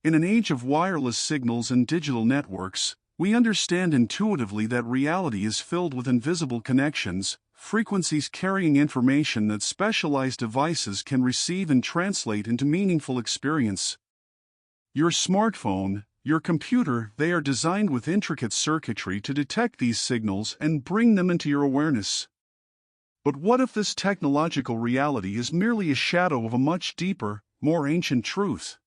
In an age of wireless signals and digital networks, we understand intuitively that reality is filled with invisible connections, frequencies carrying information that specialized devices can receive and translate into meaningful experience. Your smartphone, your computer, they are designed with intricate circuitry to detect these signals and bring them into your awareness. But what if this technological reality is merely a shadow of a much deeper, more ancient truth?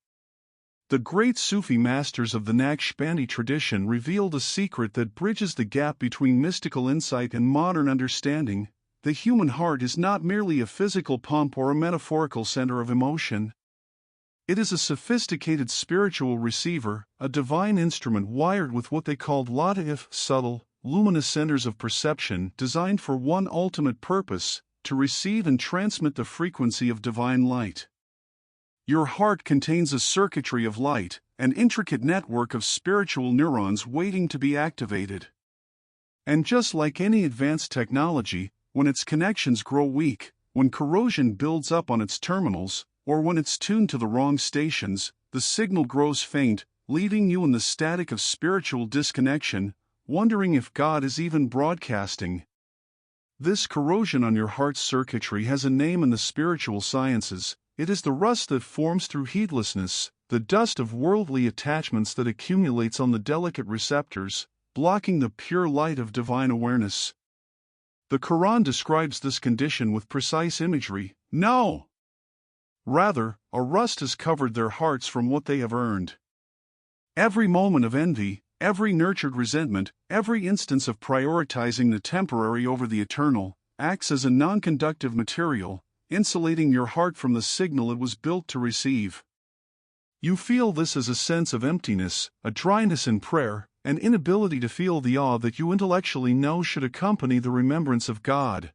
The great Sufi masters of the Naqshbandi tradition revealed a secret that bridges the gap between mystical insight and modern understanding. The human heart is not merely a physical pump or a metaphorical center of emotion. It is a sophisticated spiritual receiver, a divine instrument wired with what they called lata'if, subtle, luminous centers of perception designed for one ultimate purpose: to receive and transmit the frequency of divine light. Your heart contains a circuitry of light, an intricate network of spiritual neurons waiting to be activated. And just like any advanced technology, when its connections grow weak, when corrosion builds up on its terminals, or when it's tuned to the wrong stations, the signal grows faint, leaving you in the static of spiritual disconnection, wondering if God is even broadcasting. This corrosion on your heart's circuitry has a name in the spiritual sciences. It is the rust that forms through heedlessness, the dust of worldly attachments that accumulates on the delicate receptors, blocking the pure light of divine awareness. The Quran describes this condition with precise imagery. No! Rather, a rust has covered their hearts from what they have earned. Every moment of envy, every nurtured resentment, every instance of prioritizing the temporary over the eternal, acts as a non-conductive material, insulating your heart from the signal it was built to receive. You feel this as a sense of emptiness, a dryness in prayer, an inability to feel the awe that you intellectually know should accompany the remembrance of God.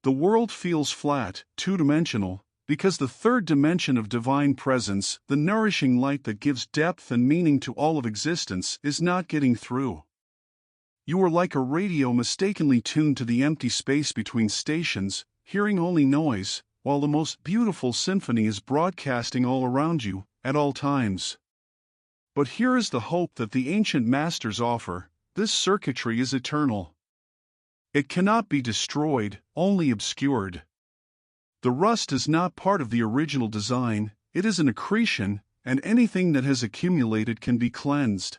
The world feels flat, two-dimensional, because the third dimension of divine presence, the nourishing light that gives depth and meaning to all of existence, is not getting through. You are like a radio mistakenly tuned to the empty space between stations, hearing only noise, while the most beautiful symphony is broadcasting all around you, at all times. But here is the hope that the ancient masters offer: this circuitry is eternal. It cannot be destroyed, only obscured. The rust is not part of the original design, it is an accretion, and anything that has accumulated can be cleansed.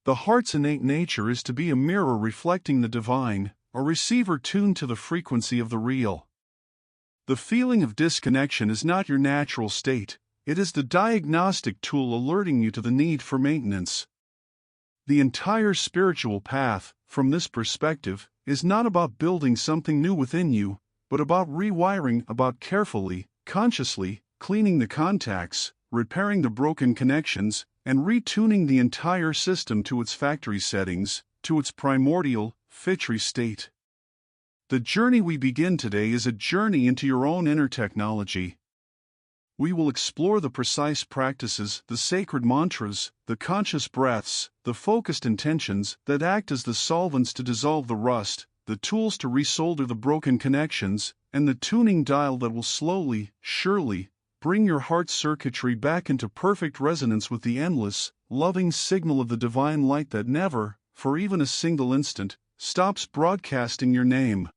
The heart's innate nature is to be a mirror reflecting the divine, a receiver tuned to the frequency of the real. The feeling of disconnection is not your natural state, it is the diagnostic tool alerting you to the need for maintenance. The entire spiritual path, from this perspective, is not about building something new within you, but about rewiring, about carefully, consciously, cleaning the contacts, repairing the broken connections, and retuning the entire system to its factory settings, to its primordial, fitry state. The journey we begin today is a journey into your own inner technology. We will explore the precise practices, the sacred mantras, the conscious breaths, the focused intentions that act as the solvents to dissolve the rust, the tools to resolder the broken connections, and the tuning dial that will slowly, surely, bring your heart's circuitry back into perfect resonance with the endless, loving signal of the divine light that never, for even a single instant, stops broadcasting your name.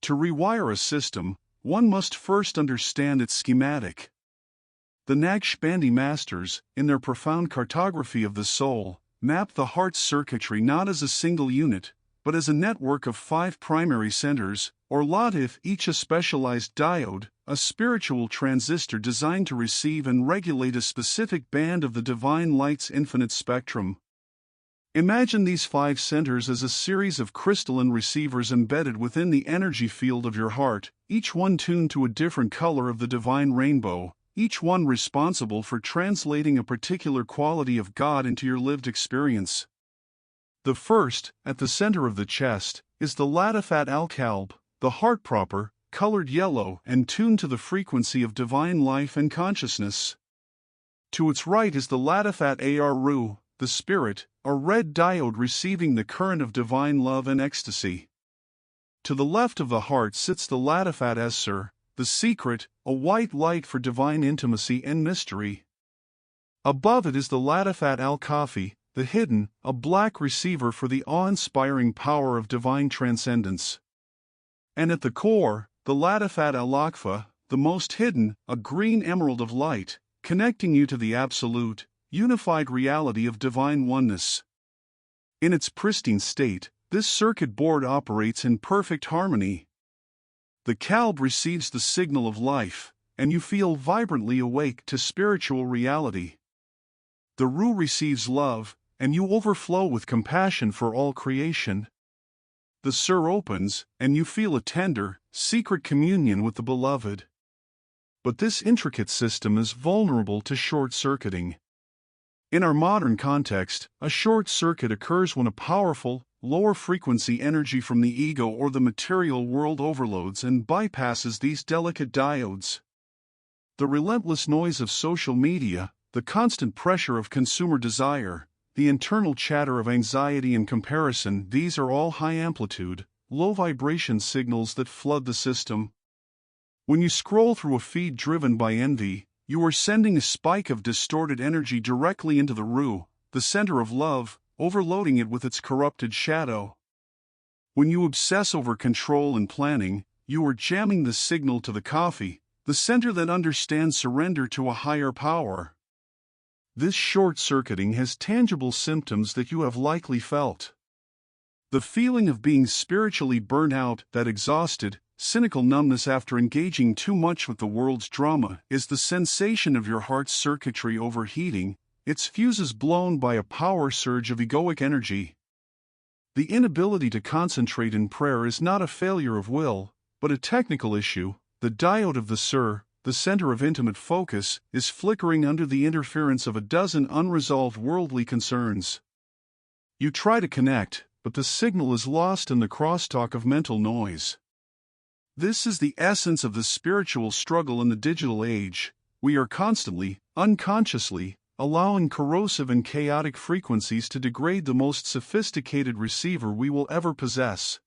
To rewire a system, one must first understand its schematic. The Naqshbandi Masters, in their profound cartography of the soul, map the heart's circuitry not as a single unit, but as a network of 5 primary centers, or lata'if, each a specialized diode, a spiritual transistor designed to receive and regulate a specific band of the divine light's infinite spectrum. Imagine these 5 centers as a series of crystalline receivers embedded within the energy field of your heart, each one tuned to a different color of the divine rainbow, each one responsible for translating a particular quality of God into your lived experience. The first, at the center of the chest, is the lata'if al-Qalb, the heart proper, colored yellow and tuned to the frequency of divine life and consciousness. To its right is the lata'if ar-Ruh, the spirit, a red diode receiving the current of divine love and ecstasy. To the left of the heart sits the lata'if as-Sirr, the secret, a white light for divine intimacy and mystery. Above it is the lata'if al-Khafi, the hidden, a black receiver for the awe-inspiring power of divine transcendence. And at the core, the lata'if al-Akhfa, the most hidden, a green emerald of light, connecting you to the absolute, unified reality of divine oneness. In its pristine state, this circuit board operates in perfect harmony. The Qalb receives the signal of life, and you feel vibrantly awake to spiritual reality. The Ruh receives love, and you overflow with compassion for all creation. The Sirr opens, and you feel a tender, secret communion with the Beloved. But this intricate system is vulnerable to short-circuiting. In our modern context, a short circuit occurs when a powerful, lower-frequency energy from the ego or the material world overloads and bypasses these delicate diodes. The relentless noise of social media, the constant pressure of consumer desire, the internal chatter of anxiety and comparison, these are all high-amplitude, low-vibration signals that flood the system. When you scroll through a feed driven by envy, you are sending a spike of distorted energy directly into the Ruh, the center of love, overloading it with its corrupted shadow. When you obsess over control and planning, you are jamming the signal to the Khafi, the center that understands surrender to a higher power. This short-circuiting has tangible symptoms that you have likely felt. The feeling of being spiritually burnt out, that exhausted, cynical numbness after engaging too much with the world's drama, is the sensation of your heart's circuitry overheating, its fuses blown by a power surge of egoic energy. The inability to concentrate in prayer is not a failure of will, but a technical issue. The diode of the Sirr, the center of intimate focus, is flickering under the interference of a dozen unresolved worldly concerns. You try to connect, but the signal is lost in the crosstalk of mental noise. This is the essence of the spiritual struggle in the digital age. We are constantly, unconsciously, allowing corrosive and chaotic frequencies to degrade the most sophisticated receiver we will ever possess.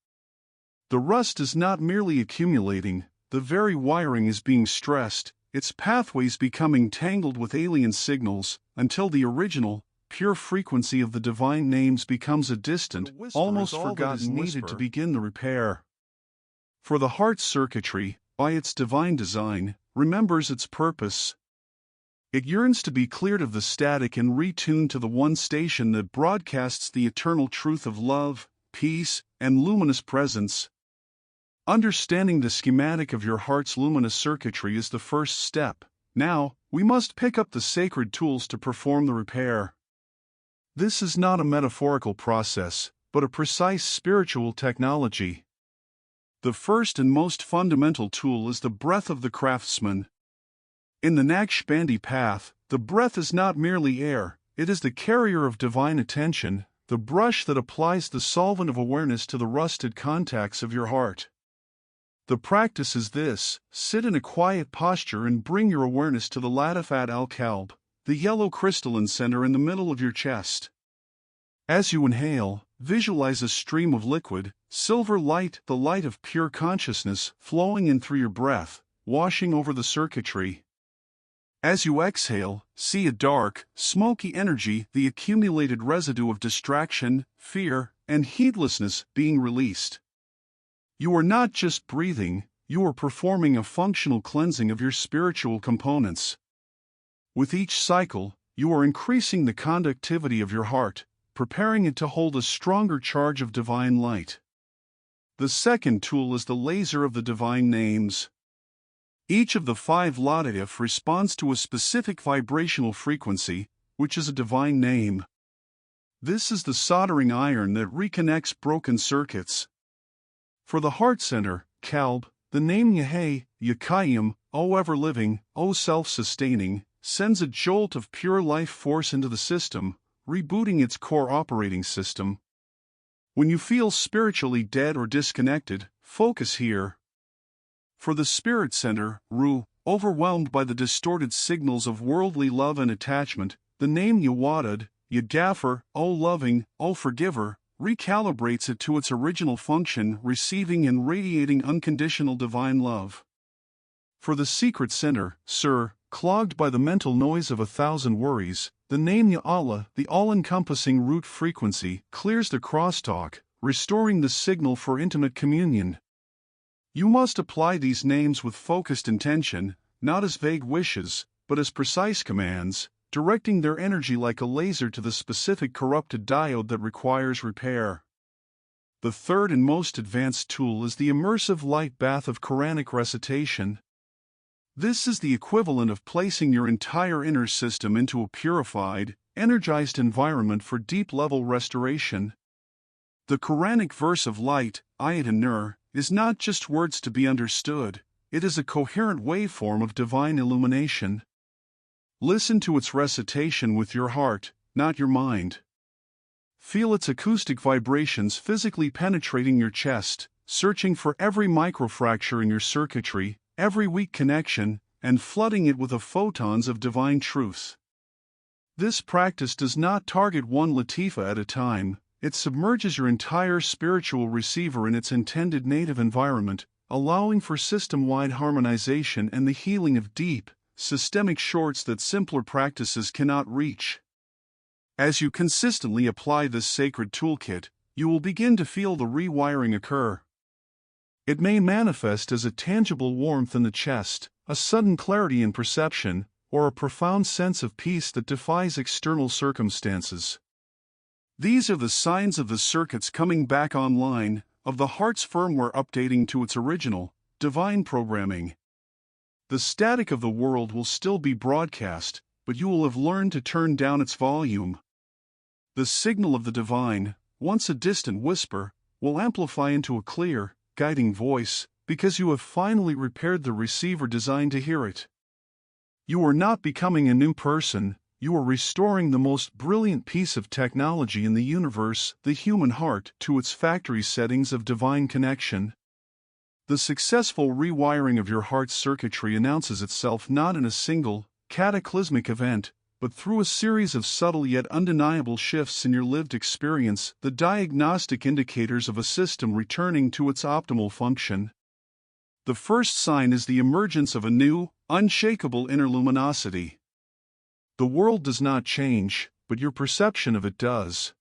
The rust is not merely accumulating, the very wiring is being stressed, its pathways becoming tangled with alien signals, until the original, pure frequency of the divine names becomes a distant, almost forgotten needed to begin the repair. For the heart circuitry, by its divine design, remembers its purpose. It yearns to be cleared of the static and retuned to the one station that broadcasts the eternal truth of love, peace, and luminous presence. Understanding the schematic of your heart's luminous circuitry is the first step. Now, we must pick up the sacred tools to perform the repair. This is not a metaphorical process, but a precise spiritual technology. The first and most fundamental tool is the breath of the craftsman. In the Naqshbandi path, the breath is not merely air, it is the carrier of divine attention, the brush that applies the solvent of awareness to the rusted contacts of your heart. The practice is this: sit in a quiet posture and bring your awareness to the lata'if al-Qalb, the yellow crystalline center in the middle of your chest. As you inhale, visualize a stream of liquid, silver light, the light of pure consciousness, flowing in through your breath, washing over the circuitry. As you exhale, see a dark, smoky energy, the accumulated residue of distraction, fear, and heedlessness being released. You are not just breathing, you are performing a functional cleansing of your spiritual components. With each cycle, you are increasing the conductivity of your heart, preparing it to hold a stronger charge of divine light. The second tool is the laser of the divine names. Each of the 5 lata'if responds to a specific vibrational frequency, which is a divine name. This is the soldering iron that reconnects broken circuits. For the heart center, Qalb, the name Yahé, Yaqayyum, O ever-living, O self-sustaining, sends a jolt of pure life force into the system, rebooting its core operating system. When you feel spiritually dead or disconnected, focus here. For the spirit center, Ruh, overwhelmed by the distorted signals of worldly love and attachment, the name Yawadud, Yagafar, O loving, O forgiver, recalibrates it to its original function, receiving and radiating unconditional divine love. For the secret center, Sirr, clogged by the mental noise of 1,000 worries, the name Ya Allah, the all-encompassing root frequency, clears the crosstalk, restoring the signal for intimate communion. You must apply these names with focused intention, not as vague wishes, but as precise commands, directing their energy like a laser to the specific corrupted diode that requires repair. The third and most advanced tool is the immersive light bath of Quranic recitation. This is the equivalent of placing your entire inner system into a purified, energized environment for deep-level restoration. The Quranic verse of light, ayat an-nur, is not just words to be understood, it is a coherent waveform of divine illumination. Listen to its recitation with your heart, not your mind. Feel its acoustic vibrations physically penetrating your chest, searching for every microfracture in your circuitry, every weak connection, and flooding it with the photons of divine truth. This practice does not target one latifa at a time, it submerges your entire spiritual receiver in its intended native environment, allowing for system-wide harmonization and the healing of deep, systemic shorts that simpler practices cannot reach. As you consistently apply this sacred toolkit, you will begin to feel the rewiring occur. It may manifest as a tangible warmth in the chest, a sudden clarity in perception, or a profound sense of peace that defies external circumstances. These are the signs of the circuits coming back online, of the heart's firmware updating to its original, divine programming. The static of the world will still be broadcast, but you will have learned to turn down its volume. The signal of the divine, once a distant whisper, will amplify into a clear, guiding voice, because you have finally repaired the receiver designed to hear it. You are not becoming a new person, you are restoring the most brilliant piece of technology in the universe, the human heart, to its factory settings of divine connection. The successful rewiring of your heart's circuitry announces itself not in a single, cataclysmic event, but through a series of subtle yet undeniable shifts in your lived experience, the diagnostic indicators of a system returning to its optimal function. The first sign is the emergence of a new, unshakable inner luminosity. The world does not change, but your perception of it does.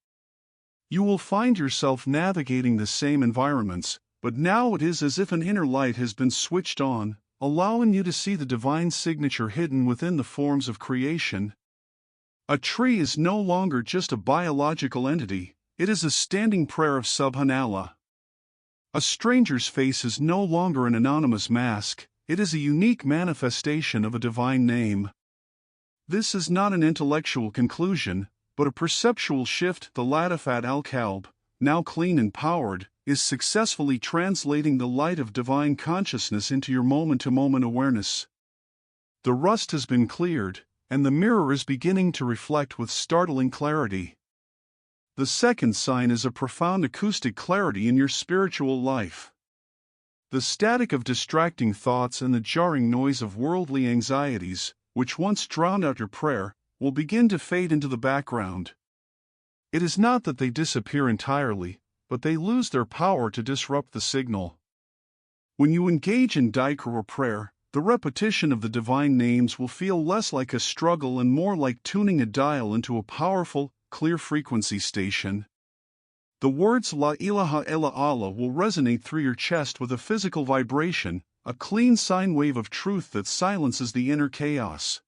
You will find yourself navigating the same environments, but now it is as if an inner light has been switched on, allowing you to see the divine signature hidden within the forms of creation. A tree is no longer just a biological entity, it is a standing prayer of Subhanallah. A stranger's face is no longer an anonymous mask, it is a unique manifestation of a divine name. This is not an intellectual conclusion, but a perceptual shift. The lata'if al-Qalb, now clean and powered, is successfully translating the light of divine consciousness into your moment-to-moment awareness. The rust has been cleared, and the mirror is beginning to reflect with startling clarity. The second sign is a profound acoustic clarity in your spiritual life. The static of distracting thoughts and the jarring noise of worldly anxieties, which once drowned out your prayer, will begin to fade into the background. It is not that they disappear entirely, but they lose their power to disrupt the signal. When you engage in dhikr or prayer, the repetition of the divine names will feel less like a struggle and more like tuning a dial into a powerful, clear frequency station. The words La ilaha illa Allah will resonate through your chest with a physical vibration, a clean sine wave of truth that silences the inner chaos.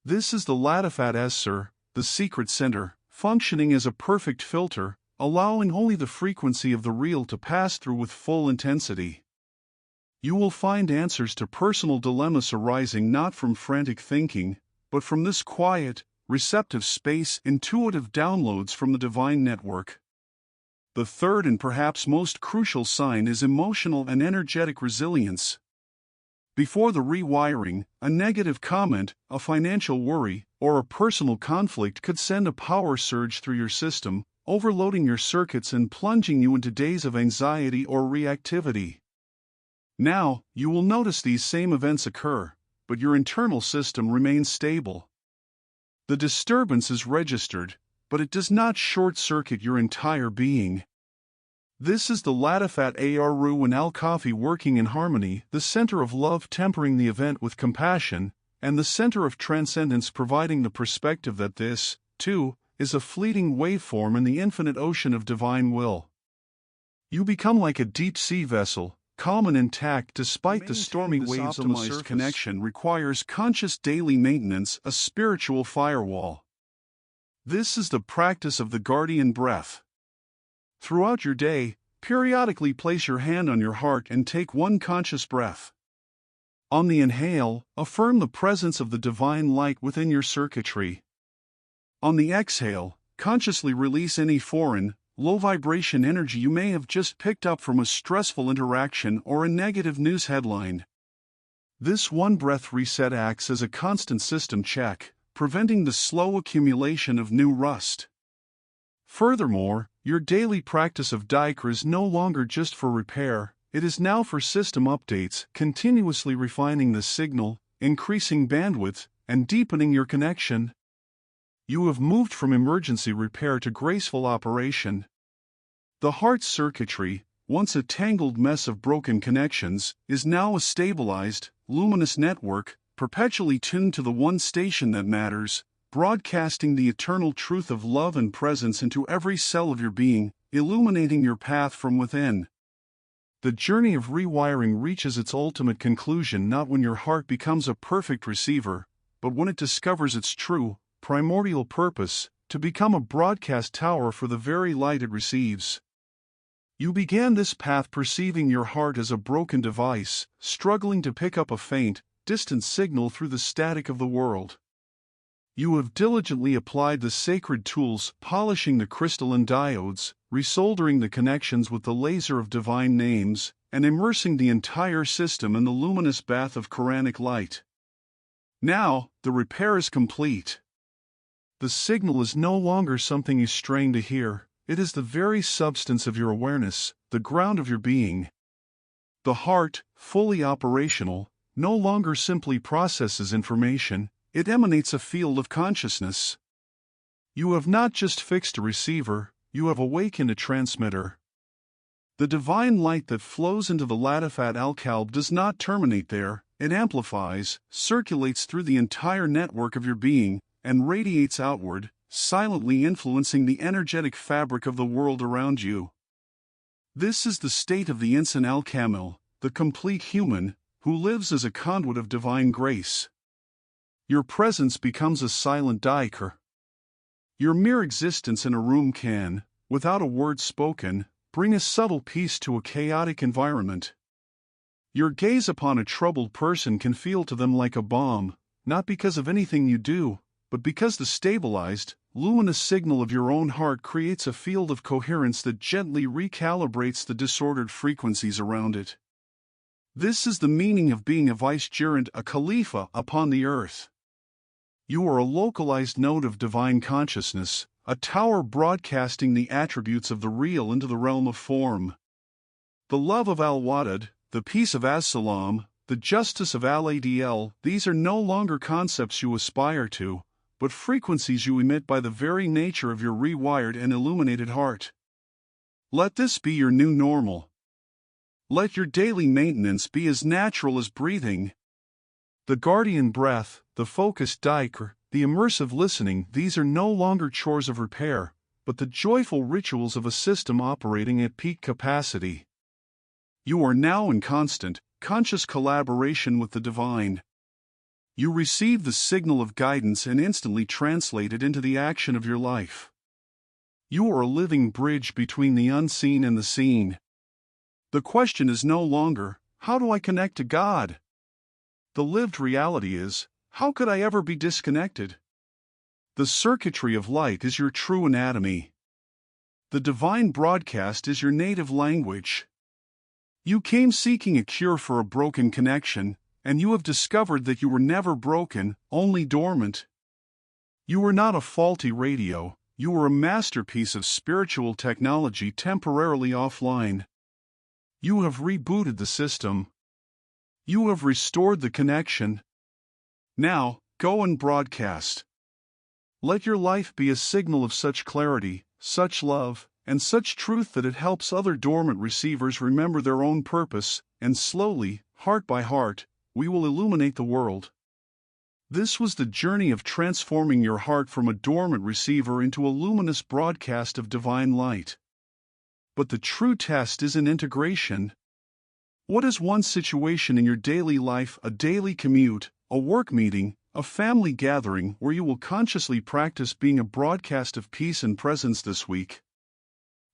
This is the lata'if as-Sirr, the secret center, functioning as a perfect filter, allowing only the frequency of the real to pass through with full intensity. You will find answers to personal dilemmas arising not from frantic thinking, but from this quiet, receptive space, intuitive downloads from the divine network. The third and perhaps most crucial sign is emotional and energetic resilience. Before the rewiring, a negative comment, a financial worry, or a personal conflict could send a power surge through your system, overloading your circuits and plunging you into days of anxiety or reactivity. Now, you will notice these same events occur, but your internal system remains stable. The disturbance is registered, but it does not short-circuit your entire being. This is the lata'if ar-Ruh and al-Khafi working in harmony, the center of love tempering the event with compassion, and the center of transcendence, providing the perspective that this, too, is a fleeting waveform in the infinite ocean of divine will. You become like a deep-sea vessel, calm and intact despite the stormy waves on the surface. Connection requires conscious daily maintenance, a spiritual firewall. This is the practice of the guardian breath. Throughout your day, periodically place your hand on your heart and take one conscious breath. On the inhale, affirm the presence of the divine light within your circuitry. On the exhale, consciously release any foreign, low-vibration energy you may have just picked up from a stressful interaction or a negative news headline. This one-breath reset acts as a constant system check, preventing the slow accumulation of new rust. Furthermore, your daily practice of dhikr is no longer just for repair, it is now for system updates, continuously refining the signal, increasing bandwidth, and deepening your connection. You have moved from emergency repair to graceful operation. The heart's circuitry, once a tangled mess of broken connections, is now a stabilized, luminous network, perpetually tuned to the one station that matters, broadcasting the eternal truth of love and presence into every cell of your being, illuminating your path from within. The journey of rewiring reaches its ultimate conclusion not when your heart becomes a perfect receiver, but when it discovers its true, primordial purpose, to become a broadcast tower for the very light it receives. You began this path perceiving your heart as a broken device, struggling to pick up a faint, distant signal through the static of the world. You have diligently applied the sacred tools, polishing the crystalline diodes, resoldering the connections with the laser of divine names, and immersing the entire system in the luminous bath of Quranic light. Now, the repair is complete. The signal is no longer something you strain to hear, it is the very substance of your awareness, the ground of your being. The heart, fully operational, no longer simply processes information, it emanates a field of consciousness. You have not just fixed a receiver, you have awakened a transmitter. The divine light that flows into the lata'if al-Qalb does not terminate there, it amplifies, circulates through the entire network of your being, and radiates outward, silently influencing the energetic fabric of the world around you. This is the state of the insan al-Kamil, the complete human, who lives as a conduit of divine grace. Your presence becomes a silent dhikr. Your mere existence in a room can, without a word spoken, bring a subtle peace to a chaotic environment. Your gaze upon a troubled person can feel to them like a balm, not because of anything you do, but because the stabilized, luminous signal of your own heart creates a field of coherence that gently recalibrates the disordered frequencies around it. This is the meaning of being a vicegerent, a Khalifa upon the earth. You are a localized node of divine consciousness, a tower broadcasting the attributes of the real into the realm of form. The love of al-Wadud, the peace of as-Salam, the justice of al-Adl, these are no longer concepts you aspire to, but frequencies you emit by the very nature of your rewired and illuminated heart. Let this be your new normal. Let your daily maintenance be as natural as breathing. The guardian breath, the focused dhikr, the immersive listening, these are no longer chores of repair, but the joyful rituals of a system operating at peak capacity. You are now in constant, conscious collaboration with the divine. You receive the signal of guidance and instantly translate it into the action of your life. You are a living bridge between the unseen and the seen. The question is no longer, how do I connect to God? The lived reality is, how could I ever be disconnected? The circuitry of light is your true anatomy. The divine broadcast is your native language. You came seeking a cure for a broken connection, and you have discovered that you were never broken, only dormant. You were not a faulty radio, you were a masterpiece of spiritual technology temporarily offline. You have rebooted the system. You have restored the connection. Now, go and broadcast. Let your life be a signal of such clarity, such love, and such truth that it helps other dormant receivers remember their own purpose, and slowly, heart by heart, we will illuminate the world. This was the journey of transforming your heart from a dormant receiver into a luminous broadcast of divine light. But the true test is in integration. What is one situation in your daily life, a daily commute, a work meeting, a family gathering, where you will consciously practice being a broadcast of peace and presence this week?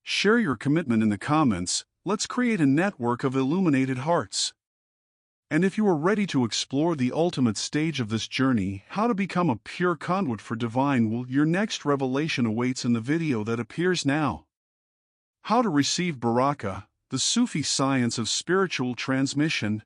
Share your commitment in the comments. Let's create a network of illuminated hearts. And if you are ready to explore the ultimate stage of this journey, how to become a pure conduit for divine will, your next revelation awaits in the video that appears now. How to receive Barakah, the Sufi science of spiritual transmission.